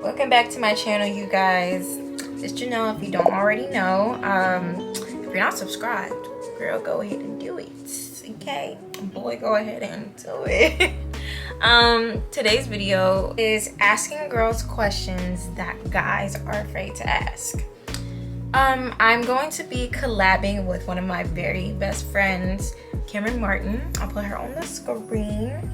Welcome back to my channel, you guys. Just to know, if you don't already know, if you're not subscribed, girl, go ahead and do it. Okay, boy, go ahead and do it. Today's video is asking girls questions that guys are afraid to ask. I'm going to be collabing with one of my very best friends, Camryn Martin. I'll put her on the screen.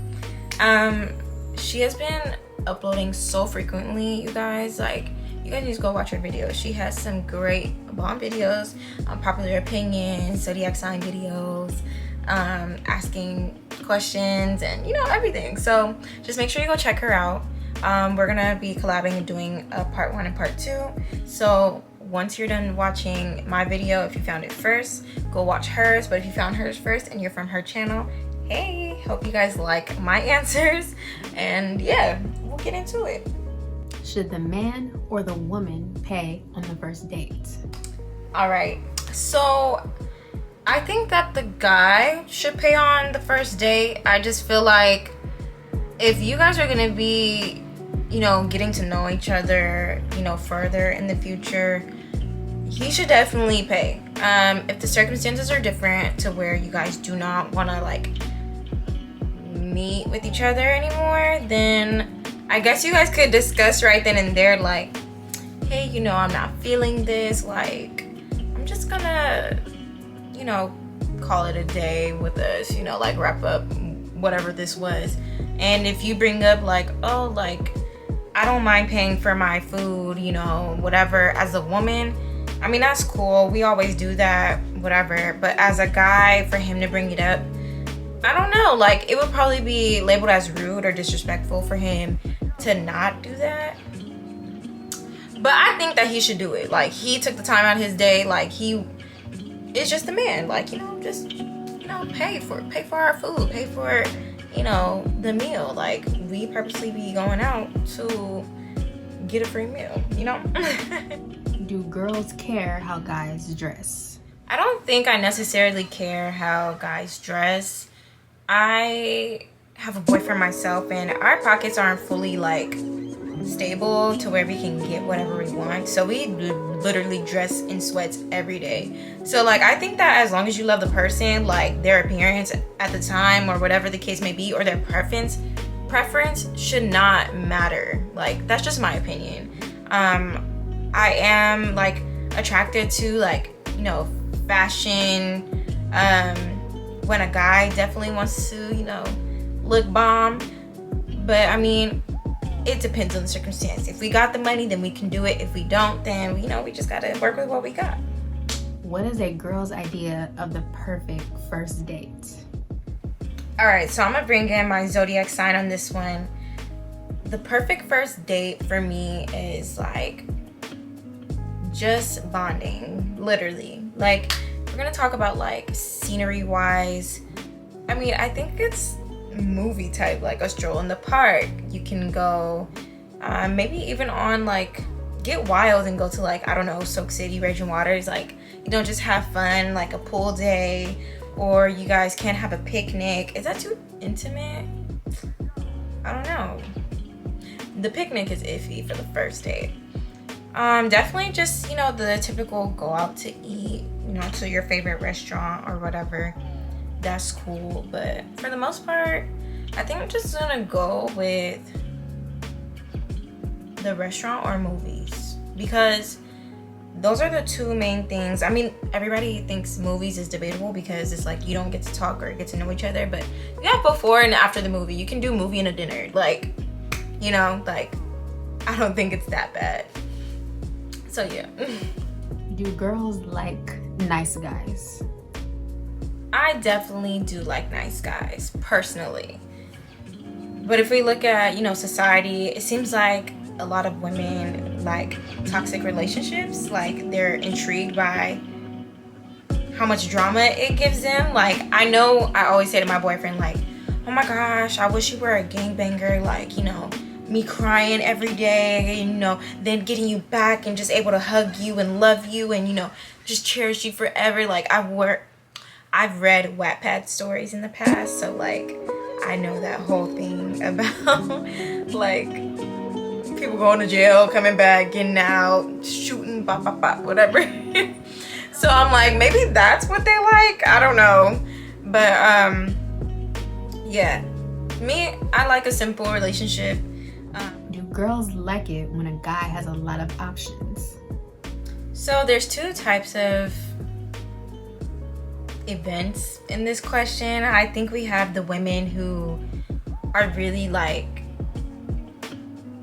She has been uploading so frequently, you guys. Like, you guys need to go watch her videos. She has some great bomb videos, popular opinions, zodiac sign videos, asking questions, and you know, everything. So just make sure you go check her out. We're gonna be collabing and doing a part 1 and part 2. So once you're done watching my video, if you found it first, go watch hers. But if you found hers first and you're from her channel, hey, hope you guys like my answers. And yeah, we'll get into it. Should the man or the woman pay on the first date? All right, so I think that the guy should pay on the first date. I just feel like if you guys are gonna be, you know, getting to know each other, you know, further in the future, he should definitely pay. If the circumstances are different to where you guys do not want to like meet with each other anymore, then I guess you guys could discuss right then and there, like, hey, you know, I'm not feeling this, like, I'm just gonna, you know, call it a day with us, you know, like wrap up whatever this was. And if you bring up like, oh, like, I don't mind paying for my food, you know, whatever, as a woman, I mean, that's cool. We always do that, whatever. But as a guy, for him to bring it up, I don't know, like, it would probably be labeled as rude or disrespectful for him to not do that. But I think that he should do it. Like, he took the time out of his day. Like, he is just a man. Like, you know, just, you know, pay for our food, pay for, you know, the meal. Like, we purposely be going out to get a free meal, you know? Do girls care how guys dress? I don't think I necessarily care how guys dress. I have a boyfriend myself, and our pockets aren't fully like stable to where we can get whatever we want. So we literally dress in sweats every day. So like, I think that as long as you love the person, like their appearance at the time or whatever the case may be, or their preference should not matter. Like, that's just my opinion. I am like attracted to, like, you know, fashion. When a guy definitely wants to, you know, look bomb. But I mean, it depends on the circumstance. If we got the money, then we can do it. If we don't, then, you know, we just gotta work with what we got. What is a girl's idea of the perfect first date? All right, so I'm gonna bring in my zodiac sign on this one. The perfect first date for me is like just bonding, literally. Like, we're gonna talk about like scenery wise. I mean, I think it's movie type, like a stroll in the park. You can go maybe even on like, get wild and go to like, I don't know, Soak City, Raging Waters. Like, you know, just have fun, like a pool day, or you guys can have a picnic. Is that too intimate? I don't know. The picnic is iffy for the first date. Definitely just, you know, the typical go out to eat, you know, to your favorite restaurant or whatever. That's cool. But for the most part, I think I'm just gonna go with the restaurant or movies, because those are the two main things. I mean, everybody thinks movies is debatable because it's like you don't get to talk or get to know each other, but yeah, before and after the movie, you can do movie and a dinner. Like, you know, like, I don't think it's that bad. So yeah. Do girls like nice guys? I definitely do like nice guys, personally. But if we look at, you know, society, it seems like a lot of women like toxic relationships. Like, they're intrigued by how much drama it gives them. Like, I know I always say to my boyfriend, like, oh my gosh, I wish you were a gangbanger. Like, you know, me crying every day, and, you know, then getting you back and just able to hug you and love you and, you know, just cherish you forever. Like, I've read Wattpad stories in the past, so like, I know that whole thing about like People going to jail, coming back, getting out, shooting, bop, bop, bop, whatever. So I'm like, maybe that's what they like. I don't know. But yeah, me, I like a simple relationship. Do girls like it when a guy has a lot of options? So there's two types of events in this question. I think we have the women who are really like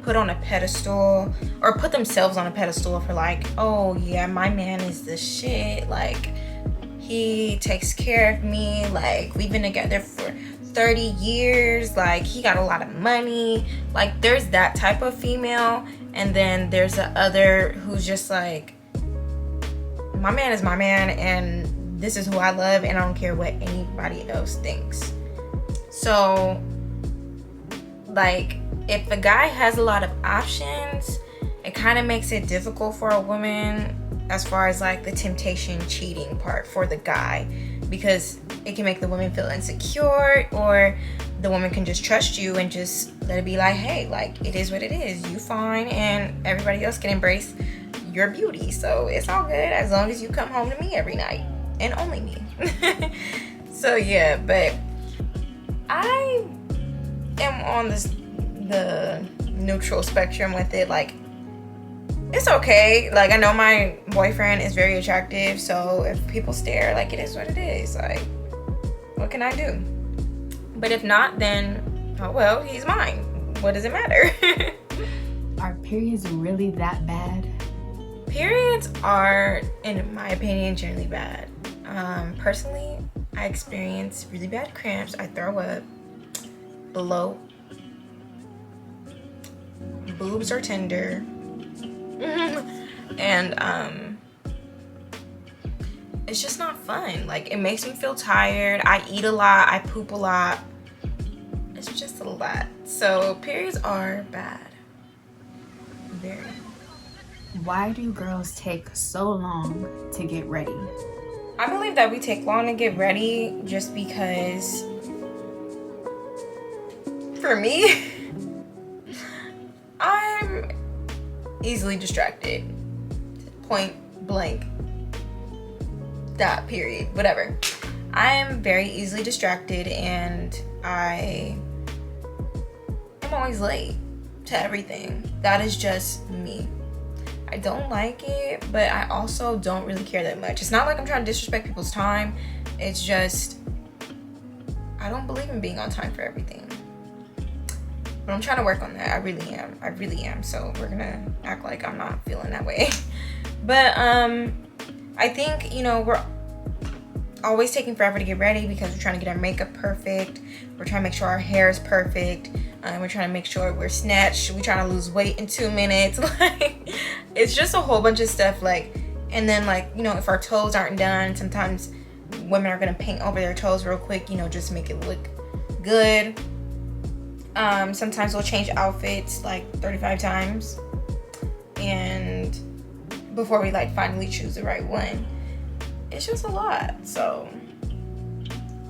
put on a pedestal or put themselves on a pedestal for like, oh yeah, my man is the shit, like he takes care of me, like we've been together for 30 years, like he got a lot of money. Like there's that type of female, and then there's the other who's just like, my man is my man and this is who I love and I don't care what anybody else thinks. So like if the guy has a lot of options, it kind of makes it difficult for a woman as far as like the temptation cheating part for the guy, because it can make the woman feel insecure, or the woman can just trust you and just let it be like, hey, like it is what it is, you fine, and everybody else can embrace your beauty, so it's all good as long as you come home to me every night and only me. So yeah, but I am on the neutral spectrum with it. Like it's okay, like I know my boyfriend is very attractive, so if people stare, like it is what it is, like what can I do? But if not, then oh well, he's mine, what does it matter? Are periods really that bad? Periods are, in my opinion, generally bad. Personally, I experience really bad cramps, I throw up, bloat, boobs are tender, and it's just not fun. Like it makes me feel tired, I eat a lot, I poop a lot, it's just a lot. So periods are bad, very. Why do girls take so long to get ready? I believe that we take long to get ready just because, for me, I'm easily distracted. Point blank. Dot, period. Whatever. I am very easily distracted, and I'm always late to everything. That is just me. I don't like it, but I also don't really care that much. It's not like I'm trying to disrespect people's time. It's just, I don't believe in being on time for everything. But I'm trying to work on that. I really am. So we're gonna act like I'm not feeling that way. But I think, you know, we're always taking forever to get ready because we're trying to get our makeup perfect. We're trying to make sure our hair is perfect. We're trying to make sure we're snatched. We're trying to lose weight in 2 minutes. Like, it's just a whole bunch of stuff. Like, and then like, you know, if our toes aren't done, sometimes women are gonna paint over their toes real quick, you know, just make it look good. Sometimes we'll change outfits like 35 times, and before we like finally choose the right one. It's just a lot. So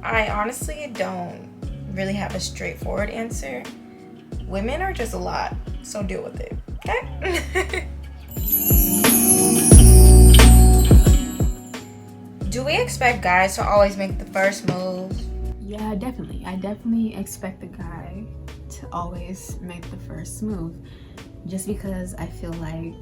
I honestly don't really have a straightforward answer. Women are just a lot, so deal with it, okay? Do we expect guys to always make the first move? Yeah, definitely. I definitely expect the guy to always make the first move, just because I feel like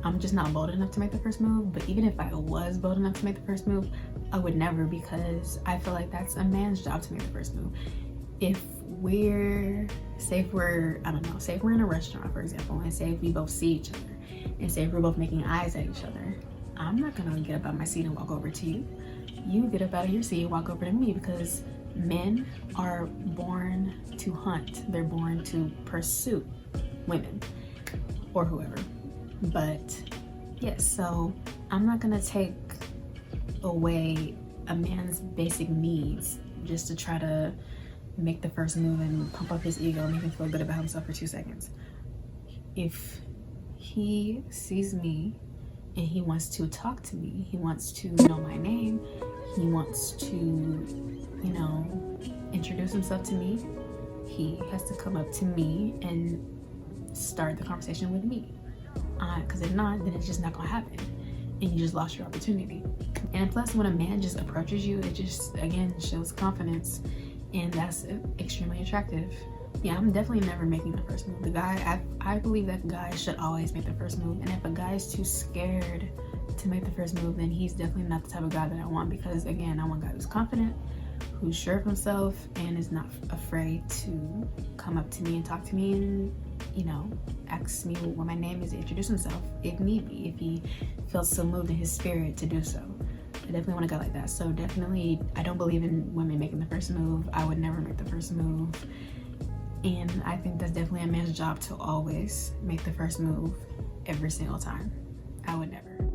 I'm just not bold enough to make the first move. But even if I was bold enough to make the first move, I would never, because I feel like that's a man's job to make the first move. If we're, say if we're, I don't know, say if we're in a restaurant, for example, and say if we both see each other, and say if we're both making eyes at each other, I'm not gonna get up out of my seat and walk over to you. You get up out of your seat and walk over to me, because men are born to hunt. They're born to pursue women or whoever. But yes, so I'm not gonna take away a man's basic needs just to try to make the first move and pump up his ego and make him feel good about himself for 2 seconds. If he sees me and he wants to talk to me, he wants to know my name, he wants to, you know, introduce himself to me, he has to come up to me and start the conversation with me. Because if not, then it's just not gonna happen, and you just lost your opportunity. And plus, when a man just approaches you, it just, again, shows confidence, and that's extremely attractive. Yeah, I'm definitely never making the first move. The guy, I believe that guys should always make the first move, and if a guy is too scared to make the first move, then he's definitely not the type of guy that I want, because again, I want a guy who's confident, who's sure of himself, and is not afraid to come up to me and talk to me and, you know, ask me what my name is, introduce himself if need be, if he feels so moved in his spirit to do so. I definitely want a guy like that. So definitely, I don't believe in women making the first move. I would never make the first move. And I think that's definitely a man's job to always make the first move every single time. I would never.